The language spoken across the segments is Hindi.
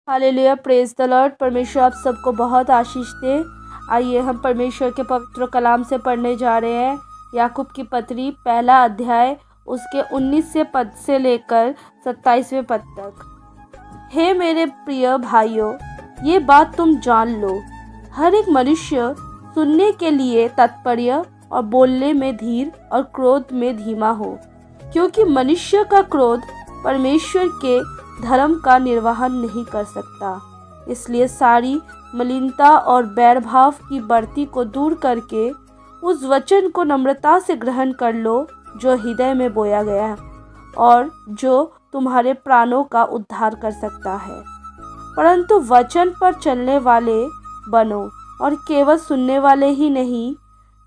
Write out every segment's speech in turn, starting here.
Hallelujah, praise the Lord. परमेश्वर आप सबको बहुत आशीष दे। आइए हम परमेश्वर के पवित्र कलाम से पढ़ने जा रहे हैं। याकूब की पत्री पहला अध्याय उसके 19वें पद से लेकर 27वें पद तक। हे मेरे प्रिय भाइयों, ये बात तुम जान लो, हर एक मनुष्य सुनने के लिए तत्पर और बोलने में धीर और क्रोध में धीमा हो, क्योंकि मनुष्य का क्रोध परमेश्वर के धर्म का निर्वहन नहीं कर सकता। इसलिए सारी मलिनता और बैरभाव की बढ़ती को दूर करके उस वचन को नम्रता से ग्रहण कर लो जो हृदय में बोया गया और जो तुम्हारे प्राणों का उद्धार कर सकता है। परंतु वचन पर चलने वाले बनो और केवल सुनने वाले ही नहीं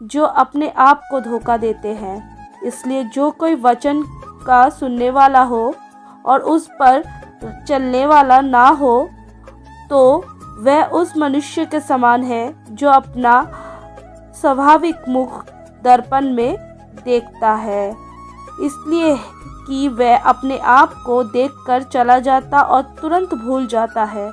जो अपने आप को धोखा देते हैं। इसलिए जो कोई वचन का सुनने वाला हो और उस पर चलने वाला ना हो तो वह उस मनुष्य के समान है जो अपना स्वाभाविक मुख दर्पण में देखता है, इसलिए कि वह अपने आप को देखकर चला जाता और तुरंत भूल जाता है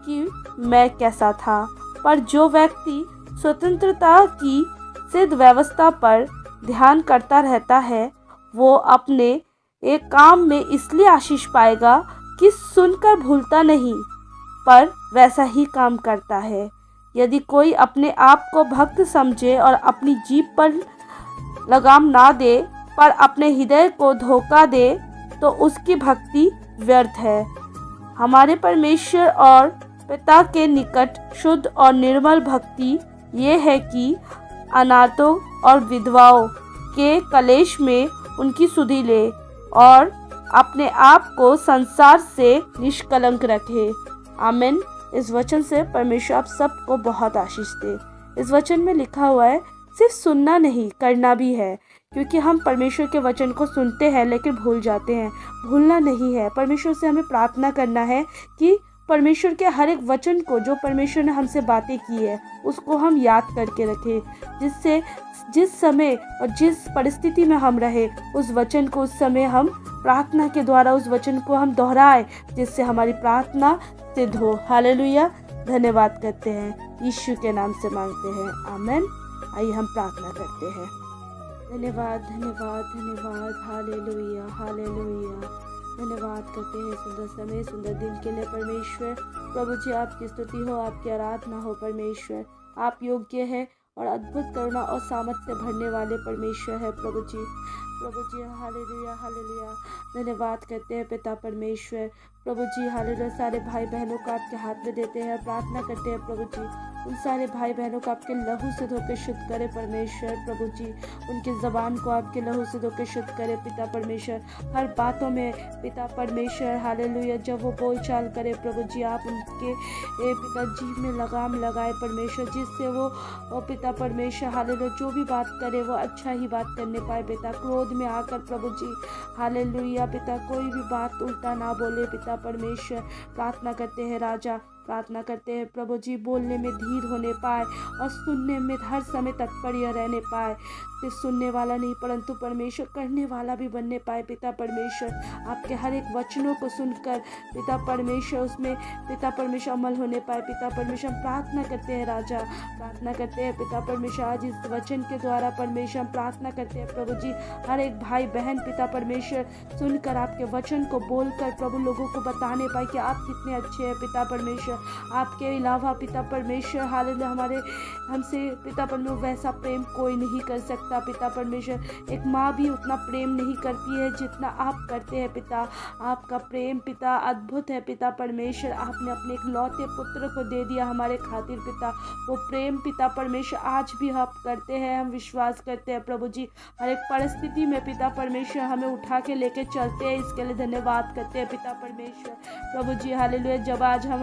कि मैं कैसा था। पर जो व्यक्ति स्वतंत्रता की सिद्ध व्यवस्था पर ध्यान करता रहता है वो अपने एक काम में इसलिए आशीष पाएगा कि सुनकर भूलता नहीं पर वैसा ही काम करता है। यदि कोई अपने आप को भक्त समझे और अपनी जीभ पर लगाम ना दे पर अपने हृदय को धोखा दे तो उसकी भक्ति व्यर्थ है। हमारे परमेश्वर और पिता के निकट शुद्ध और निर्मल भक्ति ये है कि अनाथों और विधवाओं के कलेश में उनकी सुधि ले और अपने आप को संसार से निष्कलंक रखे। आमीन। इस वचन से परमेश्वर आप सबको बहुत आशीष दे। इस वचन में लिखा हुआ है सिर्फ सुनना नहीं, करना भी है, क्योंकि हम परमेश्वर के वचन को सुनते हैं लेकिन भूल जाते हैं। भूलना नहीं है, परमेश्वर से हमें प्रार्थना करना है कि परमेश्वर के हर एक वचन को जो परमेश्वर ने हमसे बातें की है उसको हम याद करके रखें, जिससे जिस समय और जिस परिस्थिति में हम रहे उस वचन को उस समय हम प्रार्थना के द्वारा उस वचन को हम दोहराएं, जिससे हमारी प्रार्थना सिद्ध हो। हालेलुया। धन्यवाद करते हैं, यीशु के नाम से मांगते हैं, आमीन। आइए हम प्रार्थना करते हैं। धन्यवाद धन्यवाद धन्यवाद। Hallelujah hallelujah. धन्यवाद करते हैं सुंदर समय सुंदर दिन के लिए परमेश्वर। प्रभु जी आपकी स्तुति हो, आपकी आराधना हो परमेश्वर। आप योग्य है और अद्भुत करुणा और सामर्थ से भरने वाले परमेश्वर है प्रभु जी। प्रभु जी हालेलुया हालेलुया। धन्यवाद करते हैं पिता परमेश्वर। प्रभु जी हालेलुया। सारे भाई बहनों को आपके हाथ में देते हैं, प्रार्थना करते हैं प्रभु जी उन सारे भाई बहनों को आपके लहू से धोकर शुद्ध करे परमेश्वर। प्रभु जी उनकी ज़बान को आपके लहू से धोकर शुद्ध करे पिता परमेश्वर। हर बातों में पिता परमेश्वर हालेलुया जब वो बोल चाल करे प्रभु जी आप उनके पिता जीभ में लगाम लगाए परमेश्वर, जिससे वो पिता परमेश्वर हालेलुया जो भी बात करे वो अच्छा ही बात करने पाए पिता। क्रोध में आकर प्रभु जी हालेलुया पिता कोई भी बात उल्टा ना बोले पिता परमेश्वर। प्रार्थना करते हैं राजा, प्रार्थना करते हैं प्रभु जी बोलने में धीर होने पाए और सुनने में हर समय तत्पर रहने पाए। सिर्फ सुनने वाला नहीं परंतु परमेश्वर करने वाला भी बनने पाए पिता परमेश्वर। आपके हर एक वचनों को सुनकर पिता परमेश्वर उसमें पिता परमेश्वर अमल होने पाए पिता परमेश्वर। हम प्रार्थना करते हैं राजा, प्रार्थना करते हैं पिता परमेश्वर। आज इस वचन के द्वारा परमेश्वर हम प्रार्थना करते हैं प्रभु जी हर एक भाई बहन पिता परमेश्वर सुनकर आपके वचन को बोलकर प्रभु लोगों को बताने पाए कि आप कितने अच्छे हैं पिता परमेश्वर। आपके अलावा पिता परमेश्वर हालेलुया हमारे हमसे पिता परमेश्वर वैसा प्रेम कोई नहीं कर सकता पिता परमेश्वर। एक माँ भी उतना प्रेम नहीं करती है जितना आप करते हैं पिता। आपका प्रेम पिता अद्भुत है पिता परमेश्वर। आपने अपने एक लौते पुत्र को दे दिया हमारे खातिर पिता। वो प्रेम पिता परमेश्वर आज भी हम करते हैं, हम विश्वास करते हैं प्रभु जी। हर एक परिस्थिति में पिता परमेश्वर हमें उठा के लेके चलते हैं, इसके लिए धन्यवाद करते हैं पिता परमेश्वर। प्रभु जी हालेलुया जब आज हम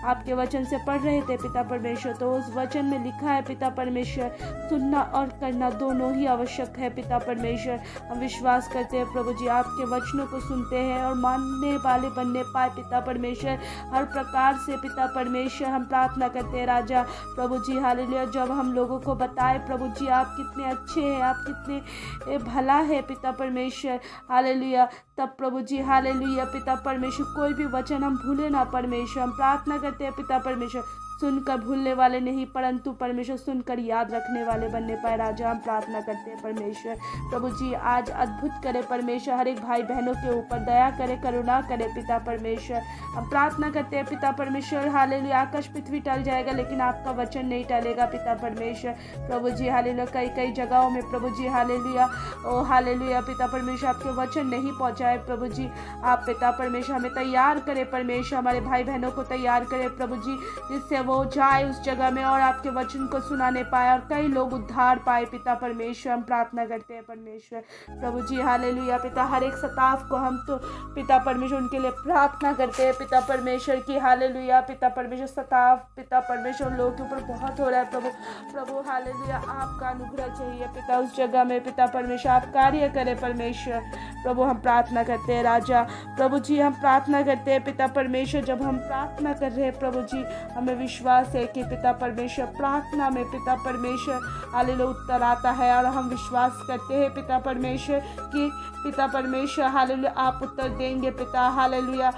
आपके वचन से पढ़ रहे थे पिता परमेश्वर, तो उस वचन में लिखा है पिता परमेश्वर, सुनना और करना दोनों ही आवश्यक है पिता परमेश्वर। हम विश्वास करते हैं प्रभु जी, आपके वचनों को सुनते हैं और मानने वाले बनने पाए पिता परमेश्वर। हर प्रकार से पिता परमेश्वर हम प्रार्थना करते हैं राजा प्रभु जी, हालेलुया। जब हम लोगों को बताए प्रभु जी आप कितने अच्छे हैं, आप कितने भला है पिता परमेश्वर, हालेलुया, तब प्रभु जी हालेलुया पिता परमेश्वर कोई भी वचन हम भूले ना परमेश्वर। हम प्रार्थना करते हैं पिता परमेश्वर, सुनकर भूलने वाले नहीं परंतु परमेश्वर सुनकर याद रखने वाले बनने पाए राजा। हम प्रार्थना करते हैं परमेश्वर प्रभु जी, आज अद्भुत करे परमेश्वर, हर एक भाई बहनों के ऊपर दया करे, करुणा करे पिता परमेश्वर। हम प्रार्थना करते हैं पिता परमेश्वर, हालेलुया। आकाश पृथ्वी टल जाएगा लेकिन आपका वचन नहीं टलेगा पिता परमेश्वर प्रभु जी, हालेलुया। कई कई जगहों में प्रभु जी हालेलुया, ओ हालेलुया पिता परमेश्वर आपके वचन नहीं पहुँचाए प्रभु जी। आप पिता परमेश्वर हमें तैयार करे परमेश्वर, हमारे भाई बहनों को तैयार करे प्रभु जी, जिससे वो जाए उस जगह में और आपके वचन को सुनाने पाए और कई लोग उद्धार पाए पिता परमेश्वर। हम प्रार्थना करते हैं परमेश्वर प्रभु जी, हालेलुया पिता। हर एक सताव को हम तो पिता परमेश्वर उनके लिए प्रार्थना करते हैं पिता परमेश्वर की, हालेलुया पिता परमेश्वर। सताव पिता परमेश्वर लोगों के ऊपर बहुत हो रहा है प्रभु, प्रभु हालेलुया। आपका अनुग्रह चाहिए पिता उस जगह में पिता परमेश्वर, आप कार्य करें परमेश्वर प्रभु। हम प्रार्थना करते हैं राजा प्रभु जी, हम प्रार्थना करते हैं पिता परमेश्वर। जब हम प्रार्थना कर रहे हैं प्रभु जी, हमें विश्वास है कि पिता परमेश्वर प्रार्थना में पिता परमेश्वर हालेलुया उत्तर आता है और हम विश्वास करते हैं पिता परमेश्वर कि पिता परमेश्वर हालेलुया आप उत्तर देंगे पिता, हालेलुया।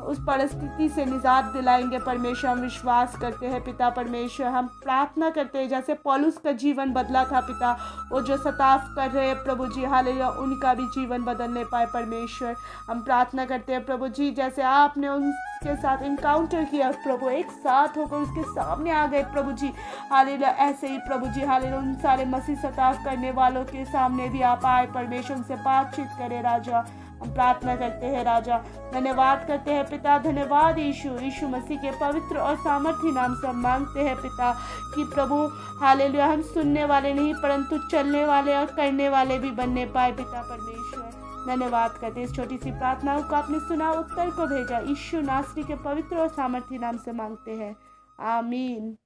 उस परिस्थिति से निजात दिलाएंगे परमेश्वर, हम विश्वास करते हैं पिता परमेश्वर। हम प्रार्थना करते हैं जैसे पौलुस का जीवन बदला था पिता, वो जो सताव कर रहे हैं प्रभु जी हालेलुया उनका भी जीवन बदलने पाए परमेश्वर। हम प्रार्थना करते हैं प्रभु जी, जैसे आपने उनके साथ इनकाउंटर किया प्रभु, एक साथ होकर उसके सामने आ गए प्रभु जी हालेलुया, ऐसे ही प्रभु जी हालेलुया उन सारे मसीह सताव करने वालों के सामने भी आप आए परमेश्वर, उनसे बातचीत करें राजा। हम प्रार्थना करते हैं राजा, धन्यवाद करते हैं पिता, धन्यवाद यीशु मसीह के पवित्र और सामर्थी नाम से हम मांगते हैं पिता कि प्रभु हालेलुया हम सुनने वाले नहीं परंतु चलने वाले और करने वाले भी बनने पाए पिता परमेश्वर। धन्यवाद करते हैं इस छोटी सी प्रार्थना को आपने सुना, उत्तर को भेजा, यीशु नासरी के पवित्र और सामर्थी नाम से मांगते हैं, आमीन।